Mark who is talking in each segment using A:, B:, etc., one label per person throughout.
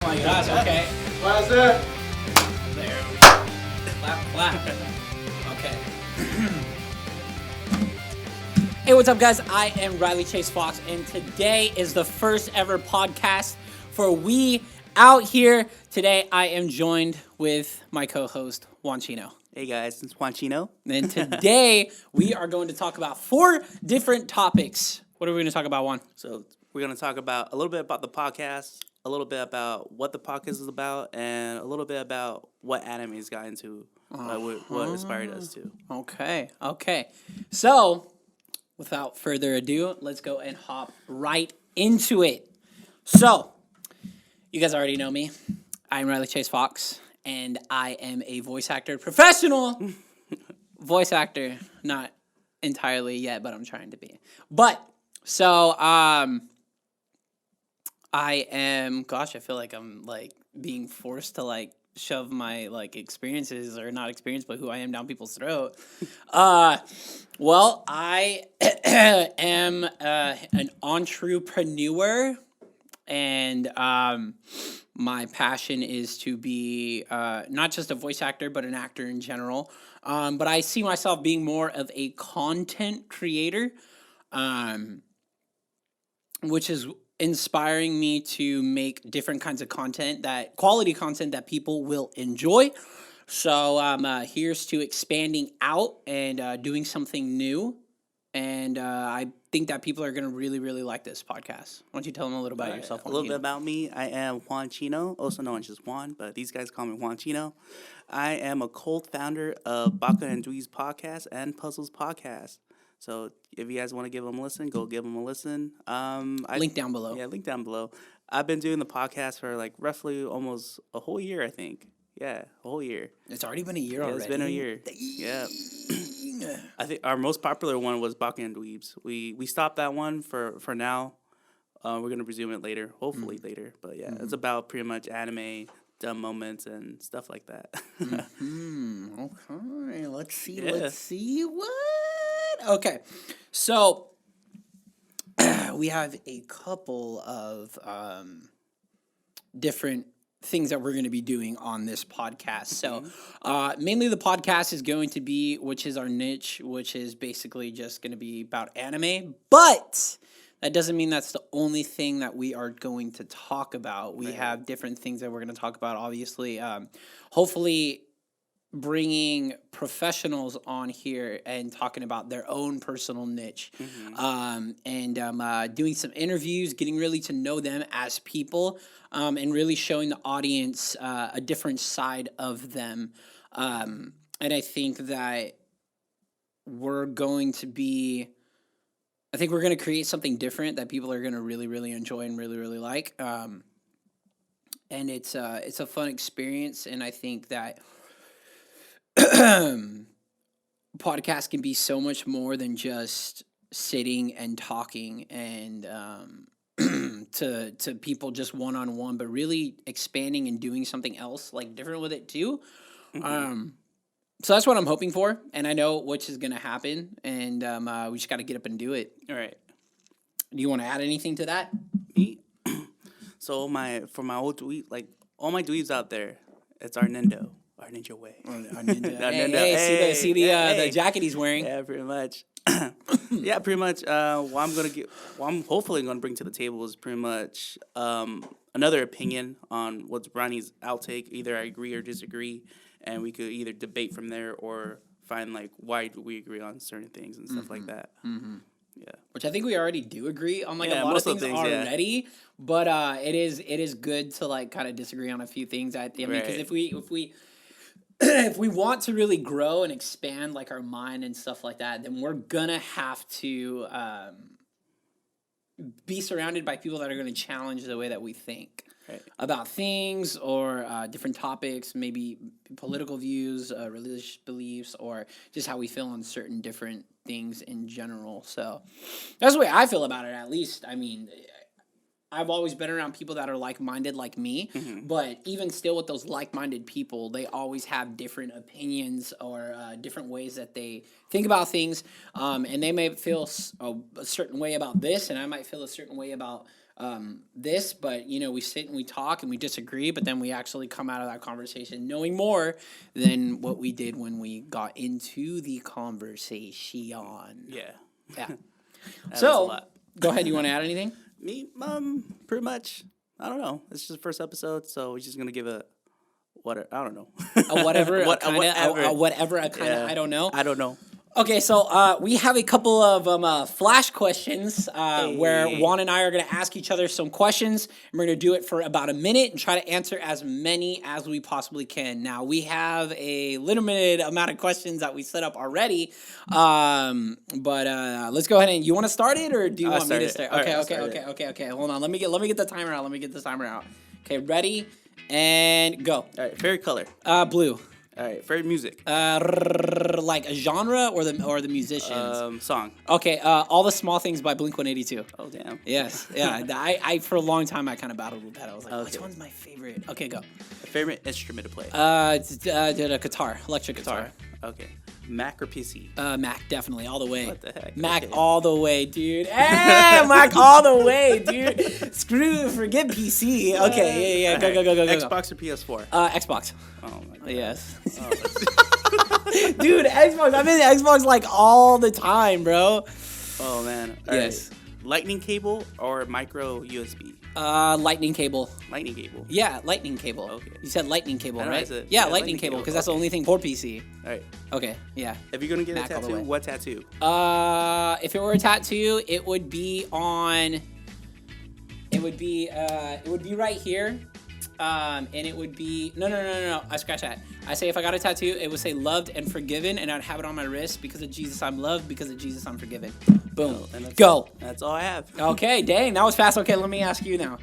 A: my gosh, okay.
B: What's that?
A: There. Clap. Okay. Hey, what's up, guys? I am RileyChaseFox, and today is the first ever podcast for We Out Here. Today, I am joined with my co-host, Juan.
C: Hey guys, it's Juan.
A: And today, we are going to talk about 4 different topics. What are we going to talk about, Juan?
C: So we're going to talk about a little bit about the podcast, a little bit about what the podcast is about, and a little bit about what animes got into, what inspired us to.
A: Okay. So, without further ado, let's go and hop right into it. So, you guys already know me. I'm RileyChaseFox, and I am a voice actor, professional voice actor. Not entirely yet, but I'm trying to be. But, so, I am, gosh, I feel like I'm, like, being forced to, like, shove my, like, experiences, or not experience, but who I am down people's throat. Well, I am an entrepreneur, and my passion is to be not just a voice actor, but an actor in general. But I see myself being more of a content creator, which is inspiring me to make different kinds of content, that quality content that people will enjoy. So here's to expanding out and doing something new. And I think that people are going to really, really like this podcast. Why don't you tell them a little about yourself?
C: A little bit about me. I am Juan Chino, also known as just Juan, but these guys call me Juan Chino. I am a co-founder of Baka and Dweeb's podcast and Puzzles podcast. So if you guys want to give them a listen, go give them a listen.
A: Link down below.
C: Yeah, link down below. I've been doing the podcast for like roughly almost a whole year, I think. Yeah, a whole year.
A: It's already been a year already.
C: It's been a year. Yeah. I think our most popular one was Baka and Dweebs. We stopped that one for now. We're gonna resume it later, hopefully later. But yeah, it's about pretty much anime, dumb moments, and stuff like that.
A: Okay, let's see what. Okay, so we have a couple of different things that we're going to be doing on this podcast. So mainly the podcast is going to be, which is our niche, which is basically just going to be about anime. But that doesn't mean that's the only thing that we are going to talk about. We have different things that we're going to talk about, obviously. Hopefully bringing professionals on here and talking about their own personal niche, and doing some interviews, getting really to know them as people, and really showing the audience a different side of them. And I think that we're going to create something different that people are going to really, really enjoy and really, really like. And it's a fun experience, and I think that podcasts can be so much more than just sitting and talking and to people just one-on-one, but really expanding and doing something else like different with it too. So that's what I'm hoping for, and I know which is going to happen, and we just got to get up and do it.
C: All right.
A: Do you want to add anything to that?
C: So for my old dweeb, like all my dweebs out there, it's our Nendo. Our ninja way.
A: Our ninja. Hey, see the jacket he's wearing.
C: Yeah, pretty much. Yeah, pretty much. What I'm hopefully gonna bring to the table is pretty much another opinion on what's Ronnie's outtake. Either I agree or disagree, and we could either debate from there or find like why do we agree on certain things and stuff like that. Yeah, which
A: I think we already do agree on like a lot of things already. Yeah. But it is good to like kind of disagree on a few things. I mean, because if we if we want to really grow and expand like our mind and stuff like that, then we're gonna have to be surrounded by people that are gonna challenge the way that we think about things, or different topics, maybe political views, religious beliefs, or just how we feel on certain different things in general. So that's the way I feel about it, at least. I mean, I've always been around people that are like-minded like me, but even still with those like-minded people, they always have different opinions or different ways that they think about things, and they may feel a certain way about this, and I might feel a certain way about this, but we sit and we talk and we disagree, but then we actually come out of that conversation knowing more than what we did when we got into the conversation.
C: Yeah.
A: Yeah.
C: That
A: So,
C: was a lot.
A: Go ahead. You want to add anything?
C: Me, pretty much. I don't know. It's just the first episode, so we're just gonna give a whatever. I don't know.
A: A whatever,
C: Whatever.
A: A kind of, I don't know.
C: I don't know.
A: Okay, so we have a couple of flash questions where Juan and I are going to ask each other some questions. And we're going to do it for about a minute and try to answer as many as we possibly can. Now, we have a limited amount of questions that we set up already. But let's go ahead and you want to start it or do you want me to start? Okay. Hold on. Let me get the timer out. Okay, ready and go.
C: All right. Favorite color.
A: Blue.
C: All right. Favorite music.
A: Like a genre or the musicians?
C: Song.
A: Okay, All the Small Things by Blink-182.
C: Oh damn.
A: Yes, yeah. I for a long time I kind of battled with that. I was like,
C: Okay.
A: which one's my favorite? Okay, go.
C: Favorite instrument to play.
A: Did a guitar, electric guitar.
C: Okay. Mac or PC?
A: Mac, definitely, all the way.
C: What the heck?
A: Mac
C: Okay.
A: all the way, dude. Hey, Mac all the way, dude. Forget PC. Okay, yeah. Go.
C: Xbox or PS4?
A: Xbox.
C: Oh my god.
A: Yes.
C: Oh,
A: Dude, Xbox. I'm in Xbox like all the time, bro.
C: oh man. All
A: Yes.
C: right. Lightning cable or micro USB?
A: Lightning cable.
C: Lightning cable.
A: Yeah, lightning cable.
C: Okay.
A: You said lightning cable,
C: I know, I
A: right?
C: said-
A: Yeah,
C: yeah,
A: lightning cable, because that's the
C: okay.
A: only thing for PC.
C: All right.
A: Okay, yeah.
C: If you're gonna get
A: Mac
C: a
A: all the
C: tattoo,
A: way.
C: what tattoo?
A: If it were a tattoo, it would be on. It would be right here. And it would be no. I scratch that. I say if I got a tattoo, it would say loved and forgiven, and I'd have it on my wrist because of Jesus I'm loved, because of Jesus I'm forgiven. Boom.
C: And that's
A: Go.
C: That's all I have.
A: Okay, dang, that was fast. Okay, let me ask you now.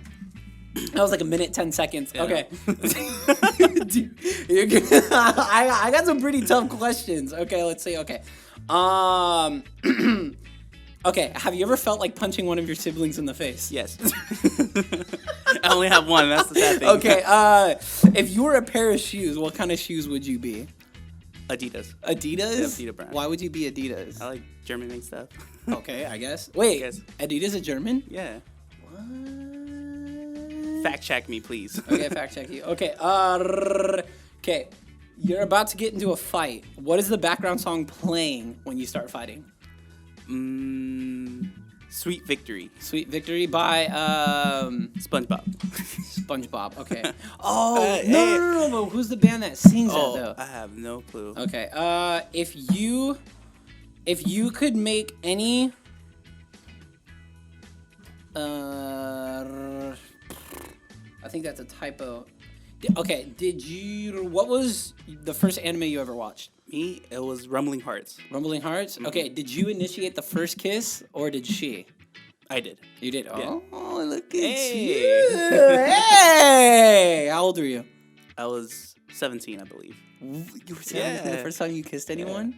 A: That was like a minute, 10 seconds.
C: Yeah.
A: Okay. Dude, you're good. I got some pretty tough questions. Okay, let's see. Okay. Okay, have you ever felt like punching one of your siblings in the face?
C: Yes. I only have one. That's the sad thing.
A: Okay, if you were a pair of shoes, what kind of shoes would you be?
C: Adidas.
A: Adidas?
C: Yeah, Adidas brand.
A: Why would you be Adidas?
C: I like German made stuff.
A: Okay, I guess. Wait,
C: Yes.
A: Adidas is German?
C: Yeah.
A: What?
C: Fact check me, please.
A: Okay, fact check you. Okay, okay. You're about to get into a fight. What is the background song playing when you start fighting?
C: Sweet Victory.
A: Sweet Victory by
C: SpongeBob.
A: SpongeBob. Okay. Oh
C: Hey.
A: no! But who's the band that sings that
C: Oh,
A: though?
C: I have no clue.
A: Okay. If you could make any I think that's a typo. Okay, what was the first anime you ever watched?
C: Me, it was Rumbling Hearts.
A: Rumbling Hearts? Okay, did you initiate the first kiss or did she?
C: I did.
A: You did?
C: Yeah.
A: Oh, look at
C: Hey.
A: you. Hey! How old were you?
C: I was 17, I believe.
A: You were 17 the first time you kissed anyone?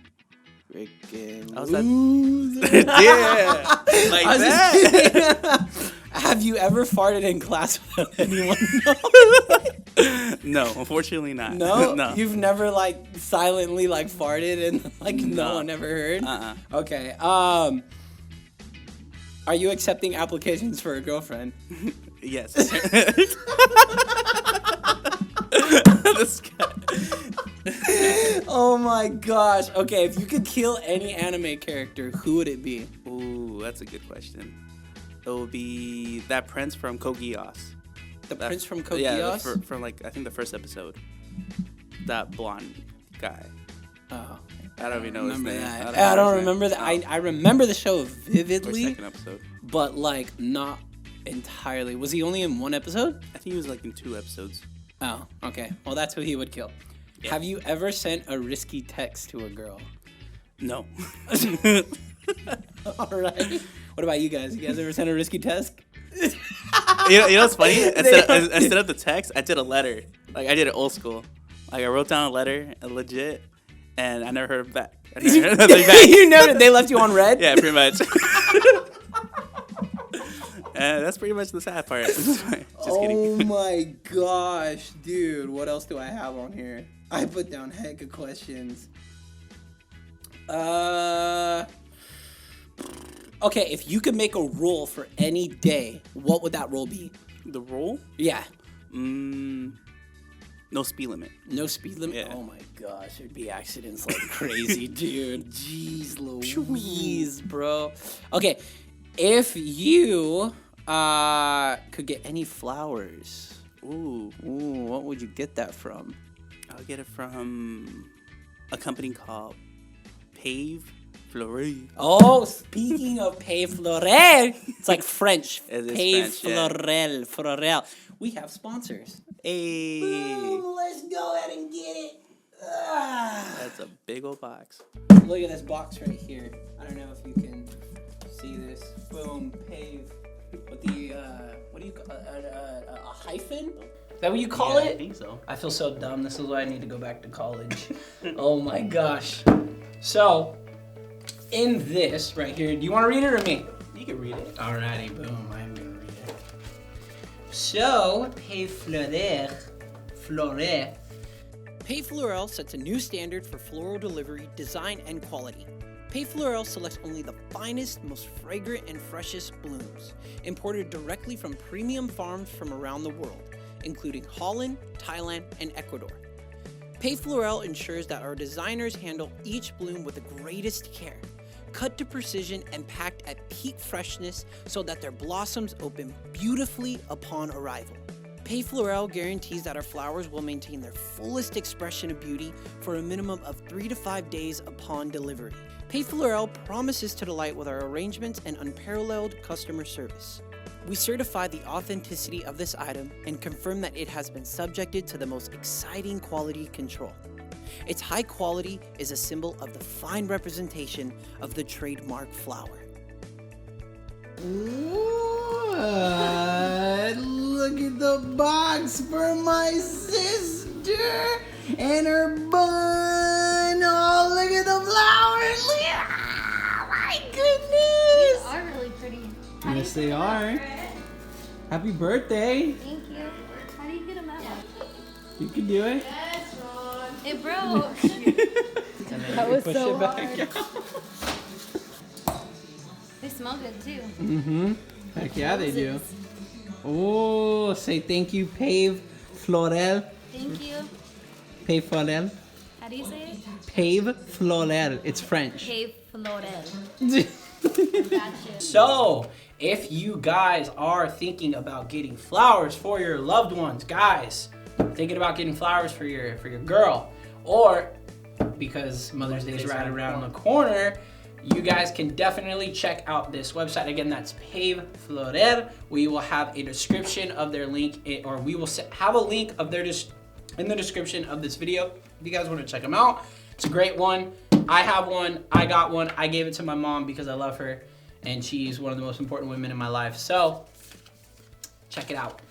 A: Freaking
C: I was that-
A: loser.
C: Yeah. Like
A: I was just
C: that.
A: kidding. Have you ever farted in class without anyone knowing?
C: No, unfortunately not.
A: No?
C: No.
A: You've never like silently like farted and like no
C: No.
A: one ever heard?
C: Uh-uh.
A: Okay. Are you accepting applications for a girlfriend?
C: Yes. This guy.
A: Oh my gosh. Okay, if you could kill any anime character, who would it be?
C: Ooh, that's a good question. It would be that prince from Code Geass.
A: The prince from Code
C: Yeah,
A: Geass?
C: from like I think the first episode. That blonde guy.
A: Oh.
C: I don't even know his name.
A: I don't remember that.
C: Oh.
A: I remember the show
C: Or
A: vividly,
C: second episode.
A: but like not entirely. Was he only in one episode?
C: I think he was like in 2 episodes.
A: Oh, okay. Well, that's who he would kill.
C: Yeah.
A: Have you ever sent a risky text to a girl?
C: No.
A: All right. What about you guys? You guys ever sent a risky text?
C: You know what's funny? Instead of the text, I did a letter. Like I did it old school. Like I wrote down a letter, legit, and I never heard back.
A: You never. They left you on red.
C: Yeah, pretty much. That's pretty much the sad part. Just
A: Oh
C: kidding.
A: my gosh, dude. What else do I have on here? I put down heck of questions. Okay, if you could make a rule for any day, what would that rule be?
C: The rule?
A: Yeah.
C: No speed limit.
A: No speed limit?
C: Yeah.
A: Oh my gosh, there'd be accidents like crazy, dude. Jeez Louise, bro. Okay, if you could get any flowers, ooh, what would you get that from?
C: I'll get it from a company called Pave Fleury.
A: Oh, speaking of Pave Florel, it's like French.
C: It is
A: Pave
C: French,
A: Florel. We have sponsors.
C: Hey.
A: Boom, let's go ahead and get it.
C: That's a big old box.
A: Look at this box right here. I don't know if you can see this. Boom, Pave. With the, what do you call a hyphen? Is that what you call it?
C: I think so.
A: I feel so dumb. This is why I need to go back to college. Oh my gosh. So, in this right here, do you want to read it or me?
C: You can read it.
A: Alrighty, boom, I'm gonna read it. So, Pave Fleurer. Pave Florel sets a new standard for floral delivery, design, and quality. Pave Florel selects only the finest, most fragrant, and freshest blooms, imported directly from premium farms from around the world, including Holland, Thailand, and Ecuador. Pave Florel ensures that our designers handle each bloom with the greatest care, cut to precision and packed at peak freshness so that their blossoms open beautifully upon arrival. Pave Florel guarantees that our flowers will maintain their fullest expression of beauty for a minimum of 3 to 5 days upon delivery. Pave Florel promises to delight with our arrangements and unparalleled customer service. We certify the authenticity of this item and confirm that it has been subjected to the most exciting quality control. Its high quality is a symbol of the fine representation of the trademark flower. What? Look at the box for my sister and her bun. Oh, look at the flowers. Look at, oh my goodness.
B: These are really pretty.
A: Yes, they are. Happy birthday.
B: Thank you. How do you get them out?
A: You can do it.
B: It broke.
A: That was so hard.
B: They smell good too.
A: Mm-hmm. Heck yeah, they do. Oh, say thank you, Pave Florel.
B: Thank you.
A: Pave Florel.
B: How do you say it?
A: Pave Florel. It's French.
B: Cave Florel. Gotcha.
A: So, if you guys are thinking about getting flowers for your loved ones, guys, thinking about getting flowers for your girl, or because Mother's Day is right around the corner, you guys can definitely check out this website. Again, that's Pave Florel. We will have a description of their link, or we will have a link of their in the description of this video if you guys want to check them out. It's a great one. I have one. I got one. I gave it to my mom because I love her, and she's one of the most important women in my life. So, check it out.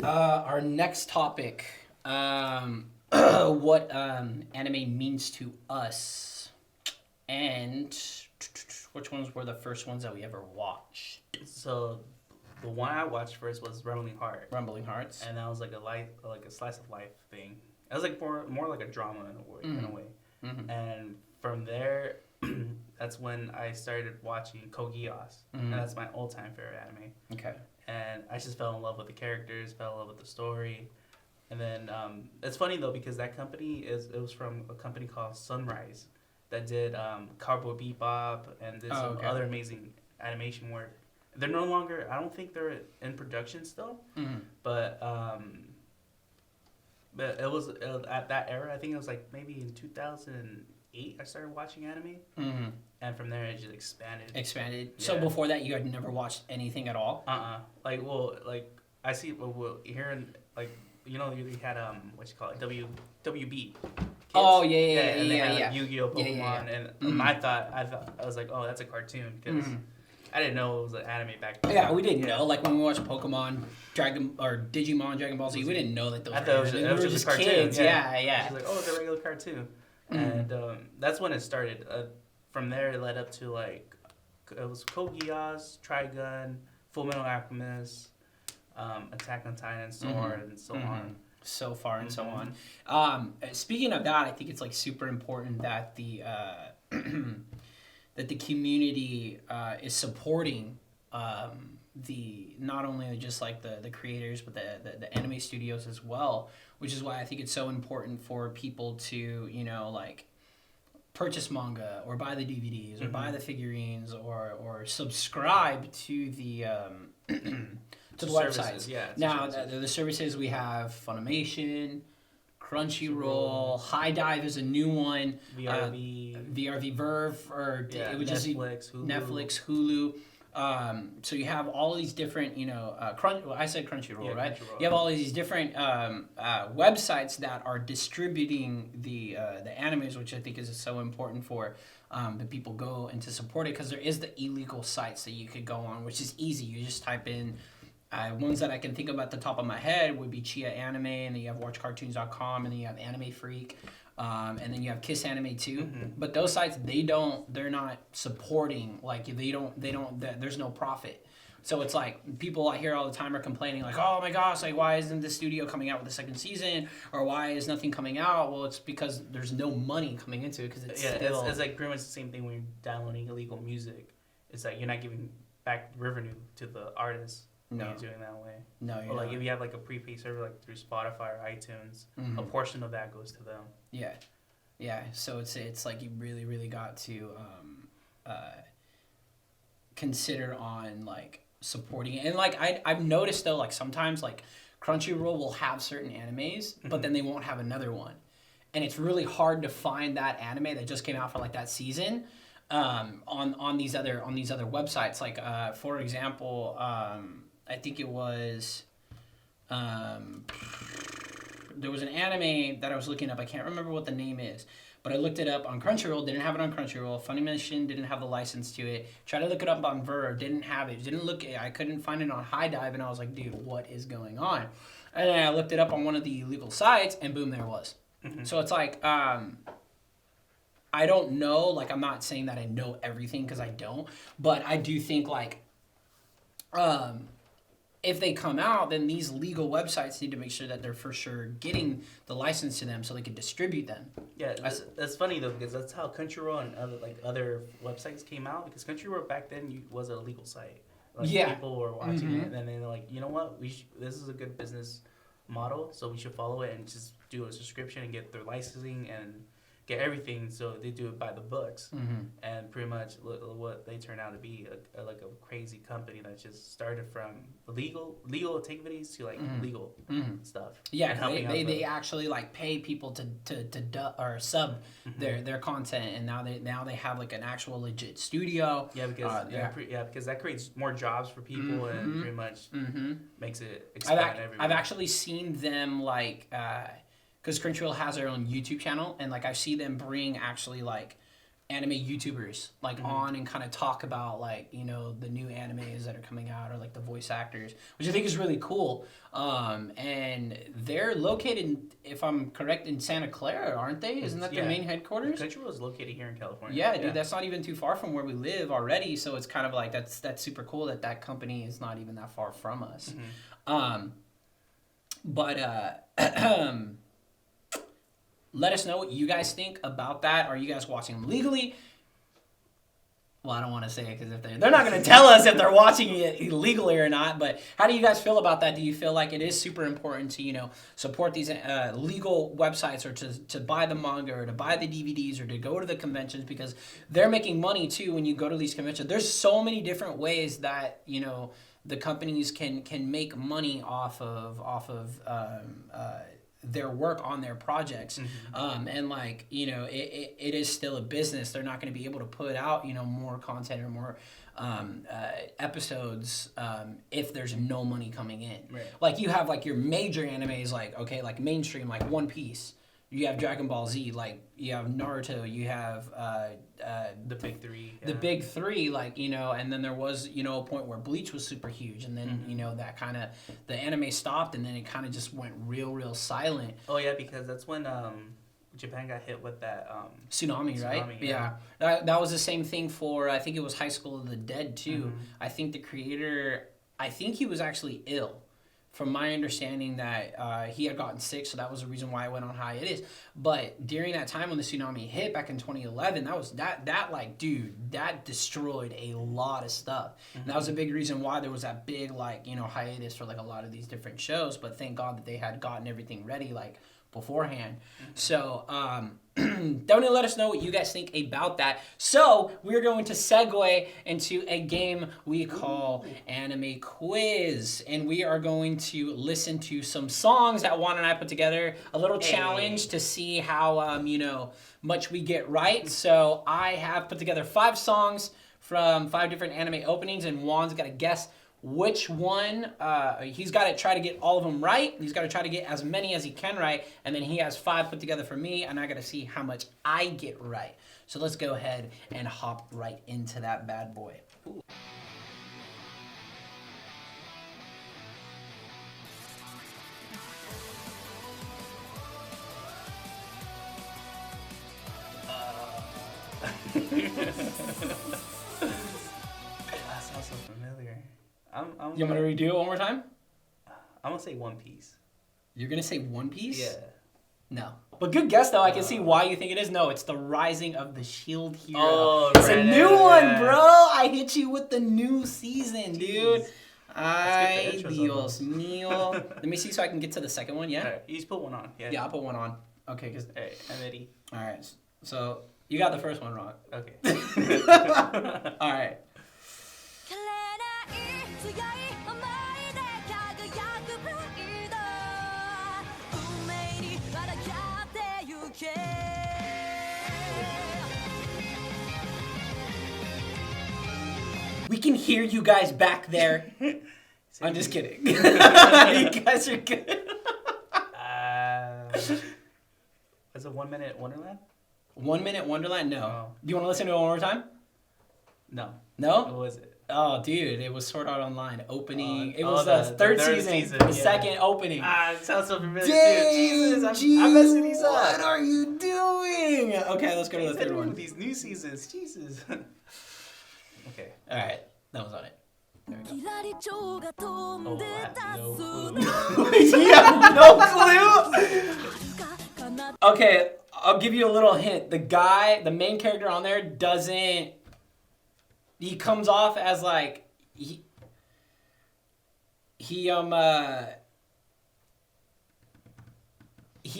A: Our next topic, what anime means to us, and which ones were the first ones that we ever watched?
C: So, the one I watched first was Rumbling Heart.
A: Rumbling Hearts.
C: And that was like a slice of life thing. It was like more like a drama in a way.
A: Mm-hmm.
C: And from there, that's when I started watching GEASS. And that's my all-time favorite anime.
A: Okay.
C: And I just fell in love with the characters, fell in love with the story. And then it's funny though because that company it was from a company called Sunrise that did Cowboy Bebop and did some other amazing animation work. They're no longer. I don't think they're in production still. But it was at that era. I think it was like maybe in 2008. I started watching anime, and from there it just expanded.
A: Expanded.
C: Yeah.
A: So before that, you had never watched anything at all.
C: Like I see. Well, here in like you had what you call it WB. Kids.
A: Oh yeah.
C: And they had like, Yu-Gi-Oh, Pokemon, and I thought I was like, oh, that's a cartoon because. I didn't know it was an anime back then.
A: Yeah, we didn't know. Like when we watched Pokemon, Digimon, Dragon Ball Z, we didn't know that those were just
C: cartoon.
A: kids. Yeah.
C: She's like, oh, it's a regular cartoon. And that's when it started. From there, it led up to like, it was GEASS, Trigun, Full Metal Alchemist, Attack on Titan, so on and so on.
A: So far and so on. Speaking of that, I think it's like super important that the that the community is supporting the not only just like the creators but the anime studios as well, which is why I think it's so important for people to like purchase manga or buy the DVDs or buy the figurines or subscribe to the to the websites.
C: Yeah.
A: Now the services we have: Funimation, Crunchyroll, High Dive is a new one. VRV Verve, or it would just be Netflix, Hulu. So you have all these different, I said Crunchyroll, right? Crunchyroll. You have all these different websites that are distributing the animes, which I think is so important for the people go and to support it, because there is the illegal sites that you could go on, which is easy. You just type in ones that I can think of at the top of my head would be Chia Anime, and then you have WatchCartoons.com, and then you have Anime Freak. And then you have Kiss Anime too, but those sites they're not supporting, like there's no profit. So it's like people I hear all the time are complaining like, oh my gosh, like why isn't the studio coming out with the second season, or why is nothing coming out? Well, it's because there's no money coming into it, because
C: it's like pretty much the same thing when you're downloading illegal music. It's like you're not giving back revenue to the artists. No, you're doing that way.
A: No, you're
C: or like
A: not.
C: if you have like a prepaid server like through Spotify or iTunes, a portion of that goes to them.
A: Yeah. So it's like you really got to consider on like supporting it. And like I've noticed though, like sometimes like Crunchyroll will have certain animes, but then they won't have another one, and it's really hard to find that anime that just came out for like that season. On these other websites, like for example, I think it was there was an anime that I was looking up. I can't remember what the name is, but I looked it up on Crunchyroll. Didn't have it on Crunchyroll. Funimation didn't have the license to it. Tried to look it up on Verve. Didn't have it. I couldn't find it on High Dive, and I was like, dude, what is going on? And then I looked it up on one of the illegal sites, and boom, there it was. So it's like I don't know. Like, I'm not saying that I know everything, because I don't. But I do think like if they come out, then these legal websites need to make sure that they're for sure getting the license to them so they can distribute them.
C: Yeah, that's funny though, because that's how Crunchyroll and other websites came out. Because Crunchyroll back then was a legal site. Like, people were watching it, and then they're like, you know what, this is a good business model, so we should follow it and just do a subscription and get their licensing and get everything. So they do it by the books, and pretty much what they turn out to be like a crazy company that just started from legal activities to like legal stuff.
A: Yeah, they actually like pay people to sub their content, and now they have like an actual legit studio.
C: Yeah, because that creates more jobs for people and pretty much makes it expand everywhere.
A: I've actually seen them like. Because Crunchyroll has their own YouTube channel, and like I see them bring actually like anime YouTubers like on and kind of talk about like the new animes that are coming out, or like the voice actors, which I think is really cool. And they're located, if I'm correct, in Santa Clara, aren't they? Isn't that their main headquarters?
C: Crunchyroll is located here in California.
A: Yeah, dude, that's not even too far from where we live already. So it's kind of like that's super cool that company is not even that far from us. Let us know what you guys think about that. Are you guys watching them legally? Well, I don't want to say it, because if they're not going to tell us if they're watching it illegally or not. But how do you guys feel about that? Do you feel like it is super important to support these legal websites, or to buy the manga, or to buy the DVDs, or to go to the conventions, because they're making money too when you go to these conventions? There's so many different ways that the companies can make money off of their work on their projects. And like it is still a business. They're not going to be able to put out more content or more episodes if there's no money coming in. Like you have like your major animes, like mainstream, like One Piece, you have Dragon Ball Z, like you have Naruto, you have
C: the big three.
A: The big three, and then there was a point where Bleach was super huge, and then that kind of the anime stopped, and then it kind of just went real silent.
C: Oh yeah, because that's when Japan got hit with that
A: tsunami, right? Yeah. That was the same thing for, I think it was High School of the Dead too. I think the creator, he was actually ill from my understanding that he had gotten sick, so that was the reason why I went on hiatus. But during that time when the tsunami hit back in 2011, that destroyed a lot of stuff. And that was a big reason why there was that big hiatus for a lot of these different shows. But thank God that they had gotten everything ready beforehand. So definitely let us know what you guys think about that. So we're going to segue into a game we call Anime Quiz, and we are going to listen to some songs that Juan and I put together, a little challenge to see how much we get right. So I have put together 5 songs from 5 different anime openings, and Juan's got to guess which one. He's got to try to get all of them right. He's got to try to get as many as he can right, and then he has 5 put together for me, and I got to see how much I get right. So let's go ahead and hop right into that bad boy. Ooh.
C: That sounds so familiar.
A: You want me to redo it one more time?
C: I'm gonna say One Piece.
A: You're gonna say One Piece?
C: Yeah.
A: No. But good guess though. I can see why you think it is. No, it's the Rising of the Shield Hero.
C: Oh,
A: it's
C: right,
A: a new
C: yeah.
A: one, bro. I hit you with the new season, dude. Ay,
C: Let's get the intros
A: Dios mío. Let me see so I can get to the second one. Yeah.
C: All right, you just put one on. Yeah.
A: Yeah, I'll put one on. Okay, cause.
C: All right, I'm ready.
A: All right. So you got the first one wrong.
C: Okay.
A: All right. We can hear you guys back there. I'm just kidding. You guys are good.
C: Is it 1 Minute Wonderland?
A: 1 Minute Wonderland? No.
C: Oh.
A: Do you want to listen to it one more time?
C: No.
A: No?
C: What was it?
A: Oh, dude, it was Sword Art Online opening. It
C: oh,
A: was
C: the
A: the third season, the
C: yeah.
A: second opening.
C: It sounds so familiar
A: Dang,
C: too. Jesus, I'm messing these up.
A: What are you doing? Okay, let's go to the third one.
C: These new seasons, Jesus. Okay.
A: All right, that was on it. There we go.
C: Oh, I have no clue.
A: You have no clue? Okay, I'll give you a little hint. The main character on there doesn't... He comes off as he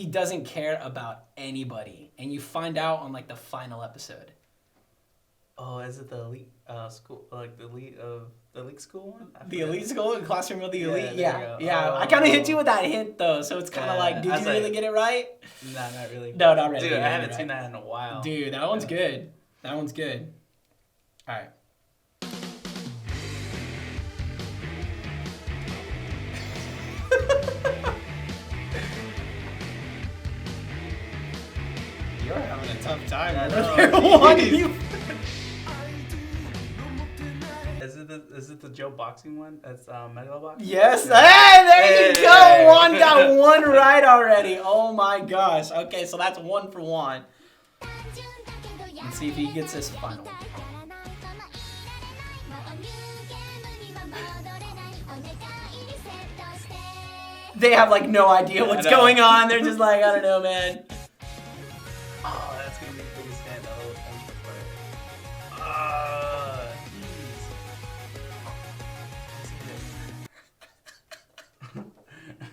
A: doesn't care about anybody, and you find out on the final episode.
C: Oh, is it the elite school, the elite school one?
A: The elite school, the classroom of the elite.
C: Yeah.
A: Yeah.
C: Oh.
A: I kind of hit you with that hint though, so it's kind of did you really get it right?
C: Nah, not really.
A: No, not really.
C: Dude, I haven't
A: right.
C: seen that in a while.
A: Dude, that one's good. That one's good. All right. You're having a tough time.
C: I know. Is it the Joe boxing one? That's Megalobox?
A: Yes. Hey, there you go. Juan got one right already. Oh my gosh. Okay, so that's 1 for Juan. Let's see if he gets this final one. They have no idea what's going on. They're just I don't know, man.
C: Oh, that's gonna be the biggest fan of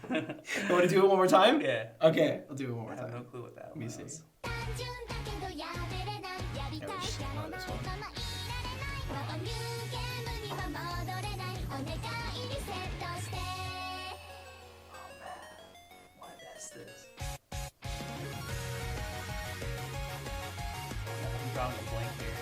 A: You want to do it one more time?
C: Yeah.
A: Okay, I'll do it one more
C: I have
A: time.
C: no clue what that
A: Let me
C: was.
A: see. Yeah, we should know this one.
C: What is this? I'm drawing a blank here.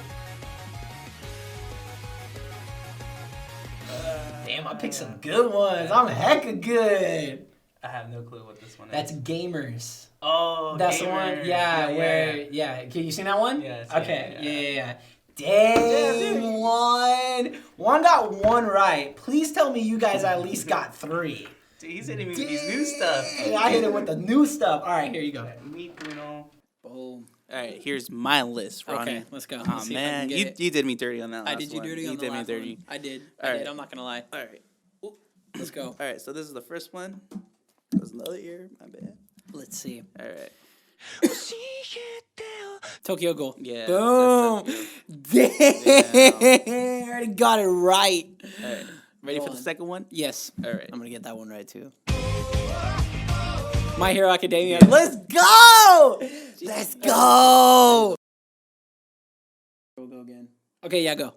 A: Damn, I picked some good ones. I'm hecka good.
C: I have no clue what this one
A: That's
C: is.
A: Gamers.
C: Oh,
A: That's the
C: Gamer.
A: one. Yeah. Okay, you seen that one?
C: Yeah, it's
A: Okay.
C: Gamer,
A: Yeah. Dang, Juan got 1 right. Please tell me you guys at least got 3.
C: Dude, he's hitting me with these new stuff.
A: I hit it with the new stuff. All right, here you go.
C: Me, Bruno.
A: Boom.
C: All right, here's my list, Ronnie.
A: Okay, let's go.
C: Oh,
A: Let's see if I can
C: man.
A: get it.
C: You did me dirty on that last
A: I did you
C: one.
A: dirty on
C: You
A: the
C: did me
A: last
C: dirty.
A: one. I did.
C: All right.
A: I'm not gonna lie.
C: All right.
A: Let's go.
C: All right, so this is the first one. That was another ear. My bad.
A: Let's see.
C: All right.
A: Tokyo Ghoul.
C: Yeah.
A: Boom.
C: That's
A: Damn. I already got it right.
C: All right. Ready
A: Go
C: for
A: on.
C: the second one?
A: Yes.
C: All right.
A: I'm going to get that one right, too. My Hero Academia. Let's go. Let's go. We'll go again. Okay, yeah, go.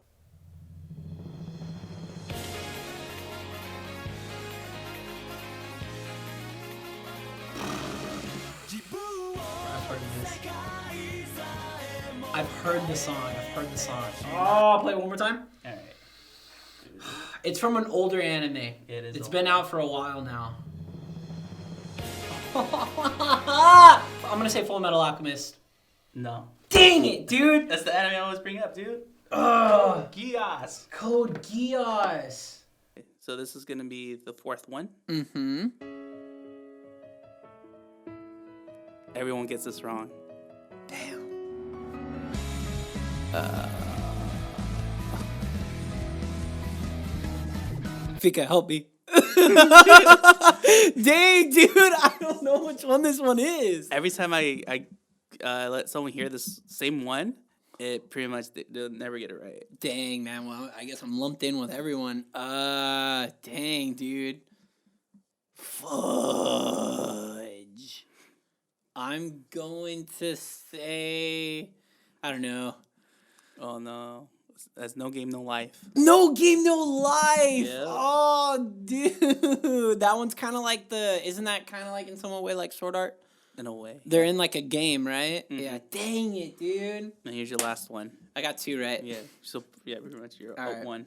A: I've heard the song. Oh, I'll play it one more time.
C: All right.
A: It's from an older anime.
C: It is.
A: It's been out for a while now. I'm gonna say Full Metal Alchemist.
C: No.
A: Dang it, dude!
C: That's the anime I always bring up, dude.
A: Ugh.
C: GEASS.
A: Code Geass.
C: So this is gonna be the fourth one.
A: Mm-hmm.
C: Everyone gets this wrong.
A: Damn. Fica, help me. Dang, dude, I don't know which one this one is.
C: Every time I let someone hear this same one, it pretty much they'll never get it right.
A: Dang, man. Well, I guess I'm lumped in with everyone. Dang, dude. Fudge. I'm going to say, I don't know.
C: Oh no, that's No Game No Life.
A: No Game, No Life.
C: Yeah.
A: Oh, dude. That one's kind of like isn't that kind of like in some way like Sword Art?
C: In a way.
A: They're in like a game, right?
C: Mhm.
A: Yeah. Dang it, dude.
C: And here's your last one.
A: I got 2 right.
C: Yeah. So yeah, pretty much you're
A: All
C: up
A: right.
C: 1.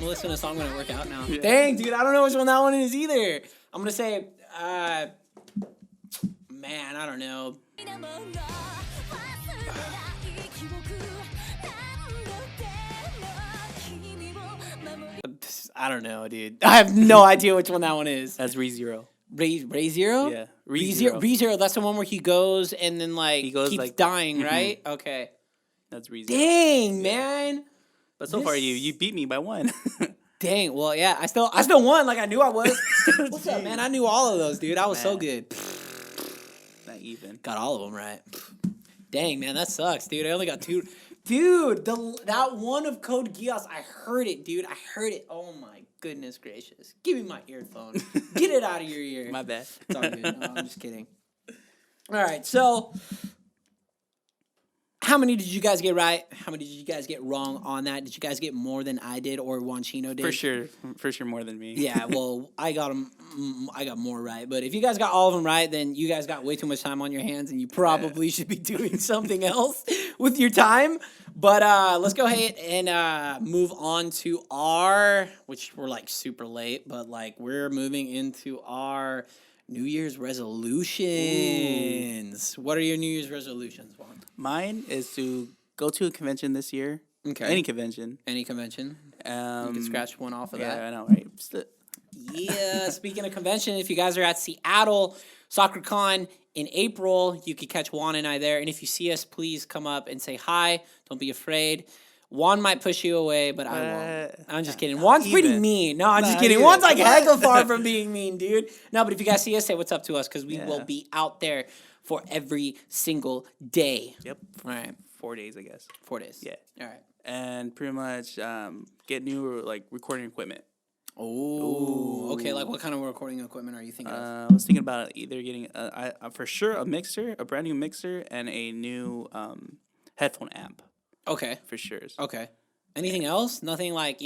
A: I'm listening to a song when I work out now.
C: Yeah.
A: Dang, dude, I don't know which one that one is either. I'm gonna say, man, I don't know. I don't know, dude. I have no idea which one that one is.
C: That's ReZero.
A: Ray Zero?
C: Yeah.
A: ReZero. ReZero, that's the one where he goes and then like
C: He goes,
A: keeps
C: like-
A: dying,
C: Mhm.
A: right? Okay.
C: That's ReZero.
A: Dang, man.
C: But so far you beat me by 1.
A: Dang. Well, yeah, I still won like I knew I was. What's up, man? I knew all of those, dude. I was so
C: Man.
A: good.
C: Not even.
A: Got all of them right. Dang, man, that sucks, dude. I only got 2. Dude, that one of Code Geass, I heard it, dude. I heard it. Oh my goodness gracious. Give me my earphone. Get it out of your ear.
C: My bad.
A: It's all good. No, I'm just kidding. All right, so how many did you guys get right? How many did you guys get wrong on that? Did you guys get more than I did or Wanchino did?
C: For sure more than me.
A: Yeah, well, I got more right. But if you guys got all of them right, then you guys got way too much time on your hands, and you probably should be doing something else with your time. But let's go ahead and move on to which we're like super late, but like we're moving into our New Year's resolutions. What are your New Year's resolutions, Juan?
C: Mine is to go to a convention this year.
A: Okay.
C: Any convention.
A: Any convention? You
C: You
A: can scratch one off of
C: Yeah,
A: that.
C: I know, right?
A: Yeah, speaking of convention, if you guys are at Seattle SoccerCon in April, you could catch Juan and I there. And if you see us, please come up and say hi. Don't be afraid. Juan might push you away, but I won't. I'm just kidding. Juan's pretty
C: even.
A: mean. No, I'm just
C: Not
A: kidding.
C: even.
A: Juan's like hecka far from being mean, dude. No, but if you guys see us, say what's up to us because we will
C: Yeah.
A: be out there for every single day.
C: Yep.
A: All right.
C: 4 days, I guess.
A: 4 days.
C: Yeah.
A: All right.
C: And pretty much get new like recording equipment.
A: Oh, okay. Like what kind of recording equipment are you thinking of?
C: I was thinking about either getting for sure a brand new mixer, and a new headphone amp
A: Okay.
C: for sure.
A: Okay. Anything else? Nothing like,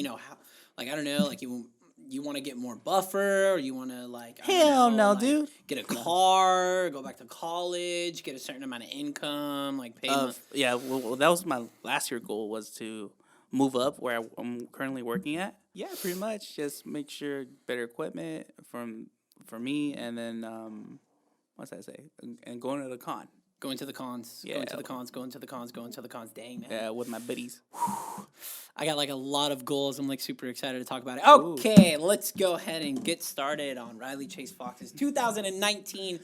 A: like, I don't know, like you want to get more buffer or you want to like, I don't
C: Hell
A: know,
C: no,
A: like,
C: dude.
A: get a car, go back to college, get a certain amount of income, like pay.
C: Yeah, well, that was my last year goal, was to move up where I'm currently working at. Yeah, pretty much just make sure better equipment for me, and then what's that say? And going to the con.
A: Going to the cons.
C: Yeah.
A: Going to the cons. Going to the cons. Going to the cons. Dang, man.
C: Yeah, with my buddies.
A: I got like a lot of goals. I'm like super excited to talk about it. Okay, let's go ahead and get started on Riley Chase Fox's 2019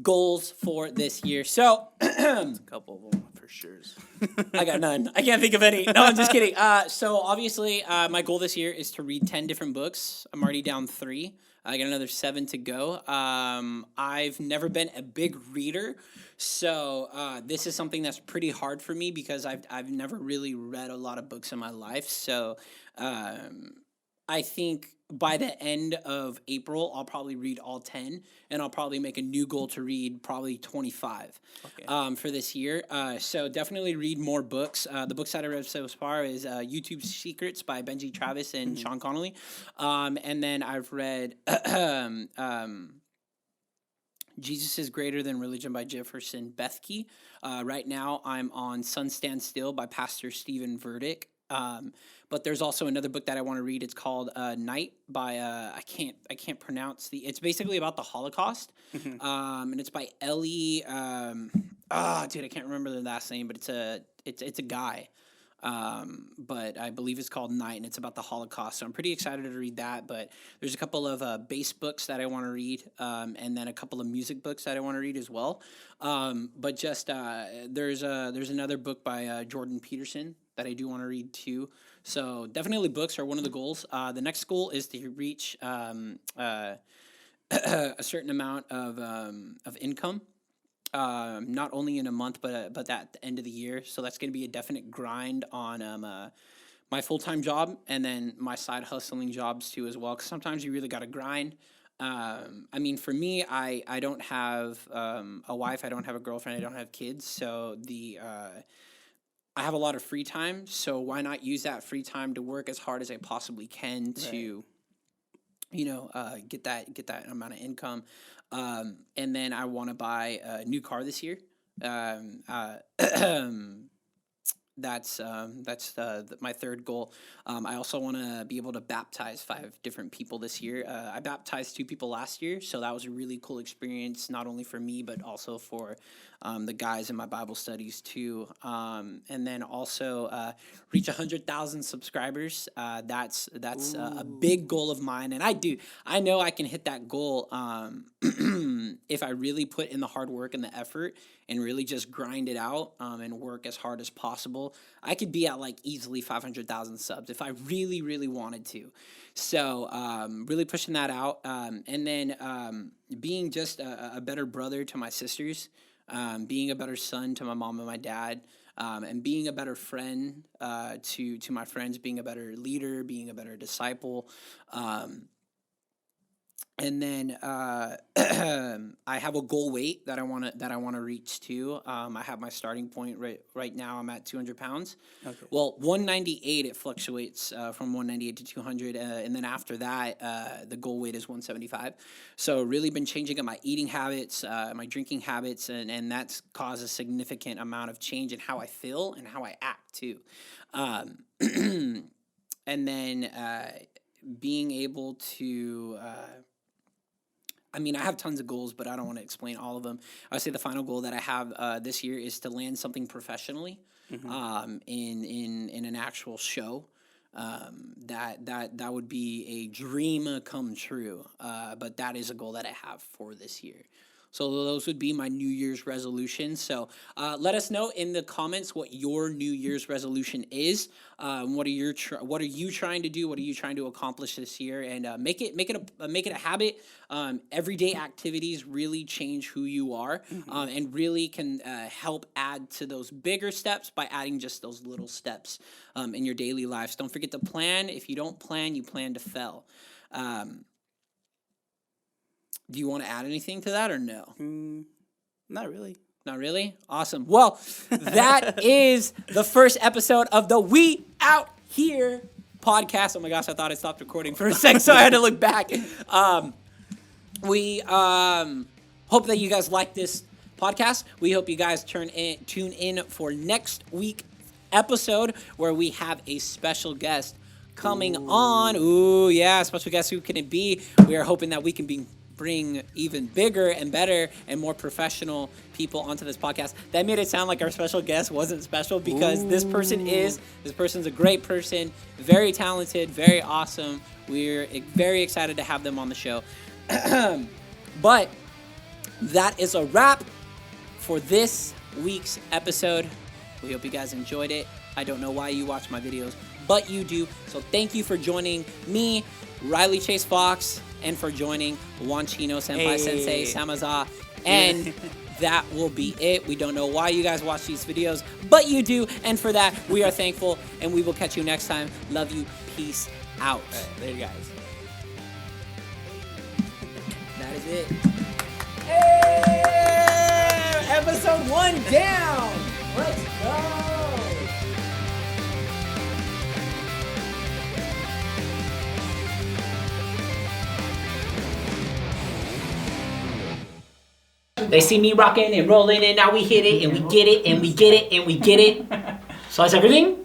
A: goals for this year. So,
C: A couple of them for sure.
A: I got none. I can't think of any. No, I'm just kidding. So obviously, my goal this year is to read 10 different books. I'm already down 3. I got another 7 to go. I've never been a big reader, so this is something that's pretty hard for me because I've never really read a lot of books in my life. So I think by the end of April, I'll probably read all 10, and I'll probably make a new goal to read probably 25 for this year. So definitely read more books. The books that I read so far is YouTube Secrets by Benji Travis and Sean Connolly. And then I've read Jesus is Greater Than Religion by Jefferson Bethke. Right now, I'm on Sun Stand Still by Pastor Stephen Verdick. But there's also another book that I want to read. It's called Night by I can't pronounce it's basically about the Holocaust. And it's by Ellie I can't remember the last name, but it's a guy. But I believe it's called Night, and it's about the Holocaust. So I'm pretty excited to read that. But there's a couple of bass books that I want to read, and then a couple of music books that I want to read as well. But just there's another book by Jordan Peterson that I do want to read too. So definitely books are one of the goals. The next goal is to reach a certain amount of income. Not only in a month, but at the end of the year. So that's going to be a definite grind on my full-time job and then my side hustling jobs too as well. Because sometimes you really got to grind. I mean, for me, I don't have a wife, I don't have a girlfriend, I don't have kids. So I have a lot of free time. So why not use that free time to work as hard as I possibly can to, get that amount of income. And then I want to buy a new car this year. That's my third goal. I also want to be able to baptize 5 different people this year. I baptized 2 people last year, so that was a really cool experience, not only for me, but also for the guys in my Bible studies too. And then also reach 100,000 subscribers. That's a big goal of mine, and I know I can hit that goal if I really put in the hard work and the effort and really just grind it out and work as hard as possible. I could be at like easily 500,000 subs if I really, really wanted to. So really pushing that out. And then being just a better brother to my sisters, being a better son to my mom and my dad, and being a better friend to my friends, being a better leader, being a better disciple. And then I have a goal weight that I want to reach too. I have my starting point right now. I'm at 200 pounds. Okay. Well, 198. It fluctuates from 198 to 200, and then after that, the goal weight is 175. So really been changing up my eating habits, my drinking habits, and that's caused a significant amount of change in how I feel and how I act too. And then being able to. I have tons of goals, but I don't want to explain all of them. I would say the final goal that I have this year is to land something professionally in an actual show. That would be a dream come true. But that is a goal that I have for this year. So those would be my New Year's resolutions. So let us know in the comments what your New Year's resolution is. What are you trying to do? What are you trying to accomplish this year? And make it a habit. Everyday activities really change who you are, and really can help add to those bigger steps by adding just those little steps in your daily lives. Don't forget to plan. If you don't plan, you plan to fail. Do you want to add anything to that or no?
C: Not really.
A: Not really? Awesome. Well, that is the first episode of the We Out Here podcast. Oh my gosh, I thought I stopped recording for a sec, so I had to look back. We hope that you guys like this podcast. We hope you guys tune in for next week's episode where we have a special guest coming on. Ooh, yeah, special guest. Who can it be? We are hoping that we can bring even bigger and better and more professional people onto this podcast. That made it sound like our special guest wasn't special, because this person's a great person, very talented, very awesome. We're very excited to have them on the show. But that is a wrap for this week's episode. We hope you guys enjoyed it. I don't know why you watch my videos, but you do. So thank you for joining me, RileyChaseFox, and for joining Wanchino Senpai Sensei Samaza. And that will be it. We don't know why you guys watch these videos, but you do. And for that, we are thankful, and we will catch you next time. Love you. Peace out.
C: All right, there you guys.
A: That is it. Hey! Episode 1 down. Let's go.
D: They see me rocking and rolling, and now we hit it, and we get it, and we get it, and we get it. So that's everything.